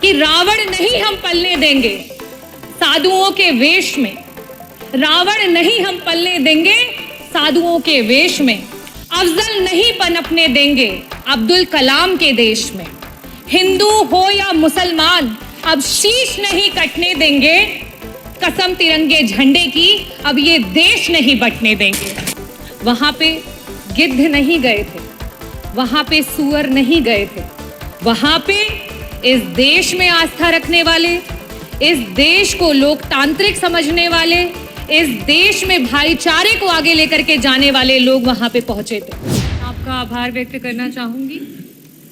कि रावण नहीं हम पलने देंगे साधुओं के वेश में, रावण नहीं हम पलने देंगे साधुओं के वेश में, अफजल नहीं पनपने देंगे अब्दुल कलाम के देश में, हिंदू हो या मुसलमान अब शीश नहीं कटने देंगे, कसम तिरंगे झंडे की अब ये देश नहीं बंटने देंगे। वहां पे गिद्ध नहीं गए थे, वहां पे सुअर नहीं गए थे, वहां पे इस देश में आस्था रखने वाले, इस देश को लोकतांत्रिक समझने वाले, इस देश में भाईचारे को आगे लेकर के जाने वाले लोग वहां पे पहुंचे थे। आपका आभार व्यक्त करना चाहूंगी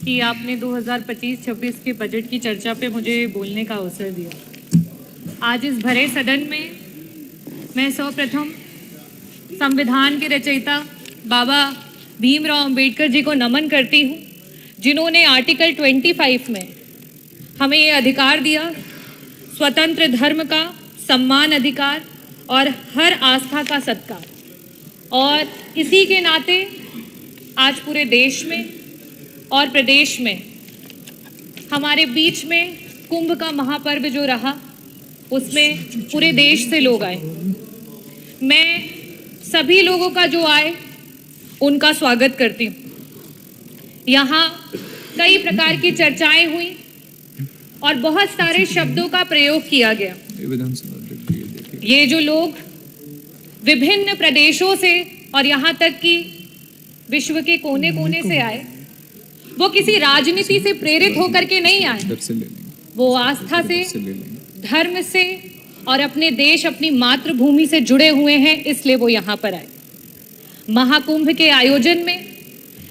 कि आपने 2025-26 के बजट की चर्चा पे मुझे बोलने का अवसर दिया। आज इस भरे सदन में मैं सर्वप्रथम संविधान के रचयिता बाबा भीमराव अंबेडकर जी को नमन करती हूँ, जिन्होंने आर्टिकल 25 में हमें ये अधिकार दिया, स्वतंत्र धर्म का सम्मान अधिकार और हर आस्था का सत्कार। और इसी के नाते आज पूरे देश में और प्रदेश में हमारे बीच में कुंभ का महापर्व जो रहा, उसमें पूरे देश से लोग आए। मैं सभी लोगों का जो आए उनका स्वागत करती हूँ। यहाँ कई प्रकार की चर्चाएं हुई और बहुत सारे शब्दों का प्रयोग किया गया। ये जो लोग विभिन्न प्रदेशों से और यहाँ तक कि विश्व के कोने कोने से आए, वो किसी राजनीति से प्रेरित होकर के नहीं आए, वो आस्था से, धर्म से और अपने देश, अपनी मातृभूमि से जुड़े हुए हैं, इसलिए वो यहाँ पर आए। महाकुंभ के आयोजन में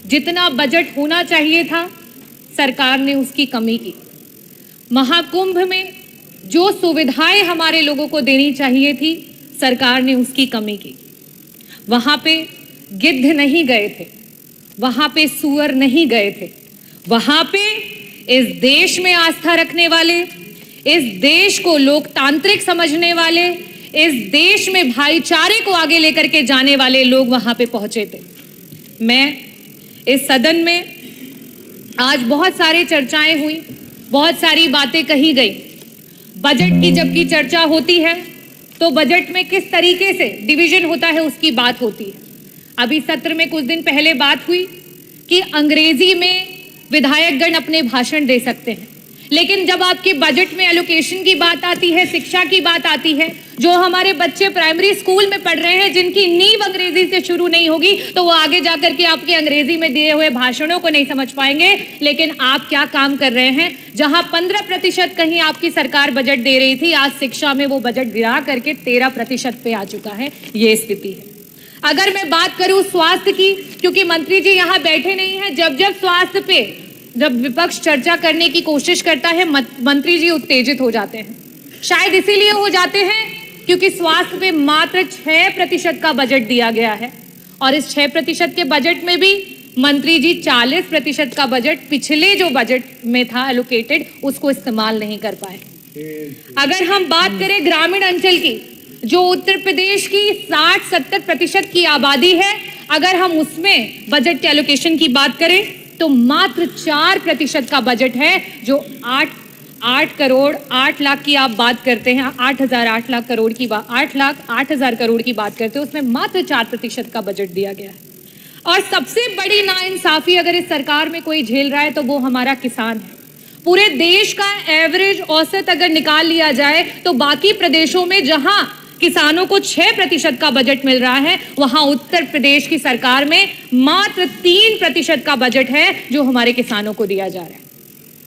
जितना बजट होना चाहिए था, सरकार ने उसकी कमी की। महाकुंभ में जो सुविधाएं हमारे लोगों को देनी चाहिए थी, सरकार ने उसकी कमी की। वहां पे गिद्ध नहीं गए थे, वहां पे सुअर नहीं गए थे, वहां पे इस देश में आस्था रखने वाले, इस देश को लोकतांत्रिक समझने वाले, इस देश में भाईचारे को आगे लेकर के जाने वाले लोग वहां पे पहुंचे थे। मैं इस सदन में आज बहुत सारी चर्चाएं हुई, बहुत सारी बातें कही गई। बजट की जबकि चर्चा होती है तो बजट में किस तरीके से डिवीजन होता है उसकी बात होती है। अभी सत्र में कुछ दिन पहले बात हुई कि अंग्रेजी में विधायकगण अपने भाषण दे सकते हैं, लेकिन जब आपके बजट में एलोकेशन की बात आती है, शिक्षा की बात आती है, जो हमारे बच्चे प्राइमरी स्कूल में पढ़ रहे हैं, जिनकी नींव अंग्रेजी से शुरू नहीं होगी, तो वो आगे जाकर के आपके अंग्रेजी में दिए हुए भाषणों को नहीं समझ पाएंगे। लेकिन आप क्या काम कर रहे हैं? जहां 15% कहीं आपकी सरकार बजट दे रही थी, आज शिक्षा में वो बजट गिरा करके 13% पे आ चुका है। ये स्थिति है। अगर मैं बात करूं स्वास्थ्य की, क्योंकि मंत्री जी यहाँ बैठे नहीं है, जब स्वास्थ्य पे जब विपक्ष चर्चा करने की कोशिश करता है, मंत्री जी उत्तेजित हो जाते हैं। शायद इसीलिए हो जाते हैं क्योंकि स्वास्थ्य पे मात्र 6% का बजट दिया गया है, और इस 6% के बजट में भी मंत्री जी 40% का बजट पिछले जो बजट में था एलोकेटेड, उसको इस्तेमाल नहीं कर पाए। अगर हम बात करें ग्रामीण अंचल की, जो उत्तर प्रदेश की 60-70% की आबादी है, अगर हम उसमें बजट के एलोकेशन की बात करें तो मात्र 4% का बजट है। जो 8 करोड़ 8 लाख की आप बात करते हैं, 8 लाख करोड़ की बात, 8 लाख 8 हजार करोड़ की बात करते हैं, उसमें मात्र 4% का बजट दिया गया है। और सबसे बड़ी नाइंसाफी अगर इस सरकार में कोई झेल रहा है तो वो हमारा किसान है। पूरे देश का एवरेज औसत अगर निकाल लिया जाए तो बाकी प्रदेशों में जहां किसानों को 6% का बजट मिल रहा है, वहां उत्तर प्रदेश की सरकार में मात्र 3% का बजट है जो हमारे किसानों को दिया जा रहा है।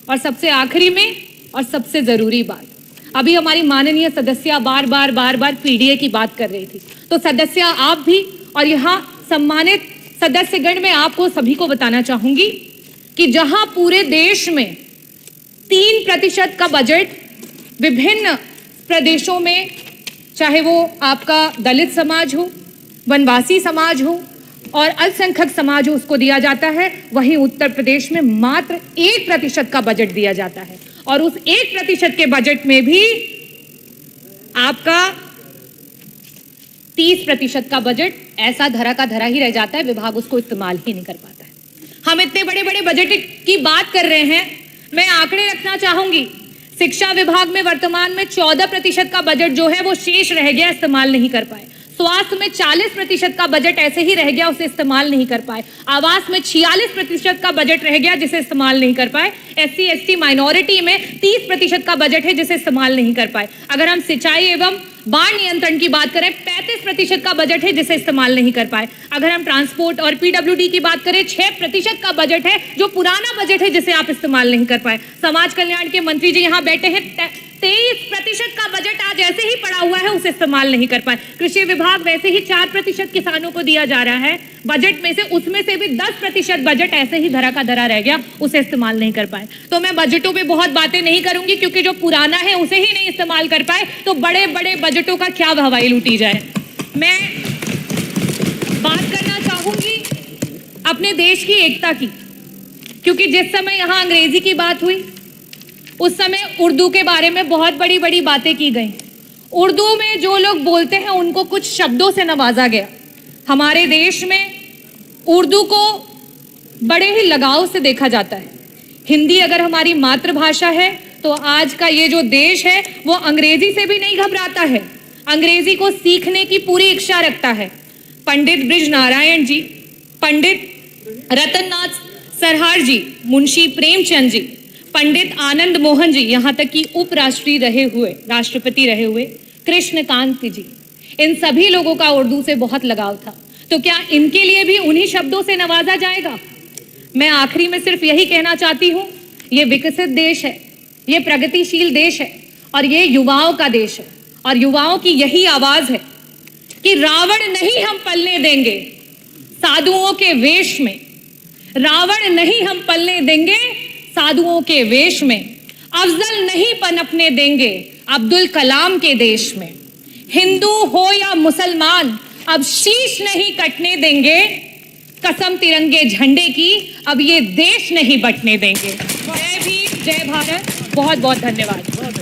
और सबसे आखिरी में और सबसे जरूरी बात, अभी हमारी माननीय सदस्य बार बार पीडीए की बात कर रही थी, तो सदस्य आप भी और यहाँ सम्मानित सदस्यगण, मैं आपको सभी को बताना चाहूंगी कि जहां पूरे देश में 3% का बजट विभिन्न प्रदेशों में, चाहे वो आपका दलित समाज हो, वनवासी समाज हो और अल्पसंख्यक समाज हो, उसको दिया जाता है, वहीं उत्तर प्रदेश में मात्र 1% का बजट दिया जाता है। और उस 1% के बजट में भी आपका 30% का बजट ऐसा धरा का धरा ही रह जाता है, विभाग उसको इस्तेमाल ही नहीं कर पाता है। हम इतने बड़े बड़े बजट की बात कर रहे हैं, मैं आंकड़े रखना चाहूंगी। शिक्षा विभाग में वर्तमान में 14% का बजट जो है वो शेष रह गया, इस्तेमाल नहीं कर पाए। स्वास्थ्य में 40% का बजट ऐसे ही रह गया, उसे इस्तेमाल नहीं कर पाए। आवास में 46% का बजट रह गया, जिसे इस्तेमाल नहीं कर पाए। SC ST माइनॉरिटी में 30% का बजट है, जिसे इस्तेमाल नहीं कर पाए। अगर हम सिंचाई एवं बाढ़ नियंत्रण की बात करें, 35% का बजट है, जिसे इस्तेमाल नहीं कर पाए। अगर हम ट्रांसपोर्ट और PWD की बात करें, 6% का बजट है, जो पुराना बजट है, जिसे आप इस्तेमाल नहीं कर पाए। समाज कल्याण के मंत्री जी यहाँ बैठे हैं, 23% का बजट आज ऐसे ही पड़ा हुआ है, उसे इस्तेमाल नहीं कर पाए। कृषि विभाग वैसे ही 4% किसानों को दिया जा रहा है बजट में से, उसमें से भी 10% बजट ऐसे ही धरा का धरा रह गया, उसे इस्तेमाल नहीं कर पाए। तो मैं बजटों पे बहुत बातें नहीं करूंगी, क्योंकि जो पुराना है उसे ही नहीं इस्तेमाल कर पाए, तो बड़े बड़े बजटों का क्या हवाई लूटी जाए। मैं बात करना चाहूंगी अपने देश की एकता की, क्योंकि जिस समय यहां अंग्रेजी की बात हुई, उस समय उर्दू के बारे में बहुत बड़ी बड़ी बातें की गई। उर्दू में जो लोग बोलते हैं उनको कुछ शब्दों से नवाजा गया। हमारे देश में उर्दू को बड़े ही लगाव से देखा जाता है। हिंदी अगर हमारी मातृभाषा है, तो आज का ये जो देश है वो अंग्रेजी से भी नहीं घबराता है, अंग्रेजी को सीखने की पूरी इच्छा रखता है। पंडित ब्रिज नारायण जी, पंडित रतननाथ सरहार जी, मुंशी प्रेमचंद जी, पंडित आनंद मोहन जी, यहाँ तक कि उपराष्ट्रपति रहे हुए कृष्णकांत जी, इन सभी लोगों का उर्दू से बहुत लगाव था। तो क्या इनके लिए भी उन्हीं शब्दों से नवाजा जाएगा? मैं आखिरी में सिर्फ यही कहना चाहती हूँ, ये विकसित देश है, ये प्रगतिशील देश है, और ये युवाओं का देश है, और युवाओं की यही आवाज है कि रावण नहीं हम पलने देंगे साधुओं के वेश में, रावण नहीं हम पलने देंगे साधुओं के वेश में, अफजल नहीं पनपने देंगे अब्दुल कलाम के देश में। हिंदू हो या मुसलमान अब शीश नहीं कटने देंगे, कसम तिरंगे झंडे की अब ये देश नहीं बटने देंगे। जय भीम, जय भारत, बहुत बहुत धन्यवाद।